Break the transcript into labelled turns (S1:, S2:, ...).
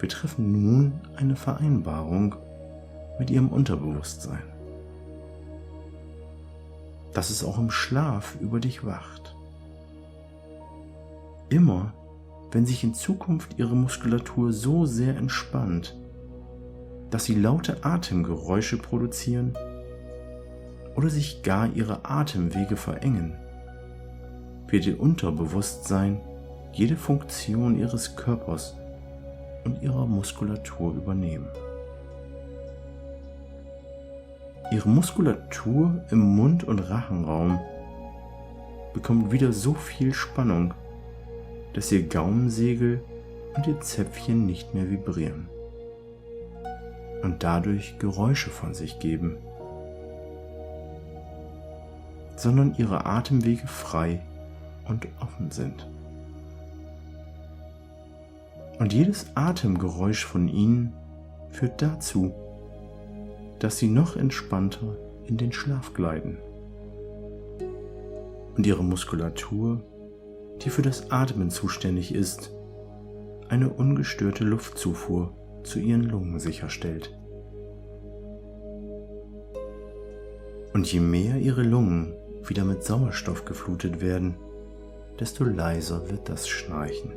S1: Wir treffen nun eine Vereinbarung mit Ihrem Unterbewusstsein, dass es auch im Schlaf über dich wacht. Immer, wenn sich in Zukunft Ihre Muskulatur so sehr entspannt, dass Sie laute Atemgeräusche produzieren oder sich gar Ihre Atemwege verengen, wird Ihr Unterbewusstsein jede Funktion Ihres Körpers und Ihrer Muskulatur übernehmen. Ihre Muskulatur im Mund- und Rachenraum bekommt wieder so viel Spannung, dass Ihr Gaumensegel und Ihr Zäpfchen nicht mehr vibrieren und dadurch Geräusche von sich geben, sondern Ihre Atemwege frei und offen sind. Und jedes Atemgeräusch von Ihnen führt dazu, dass Sie noch entspannter in den Schlaf gleiten und Ihre Muskulatur, die für das Atmen zuständig ist, eine ungestörte Luftzufuhr zu Ihren Lungen sicherstellt. Und je mehr Ihre Lungen wieder mit Sauerstoff geflutet werden, desto leiser wird das Schnarchen.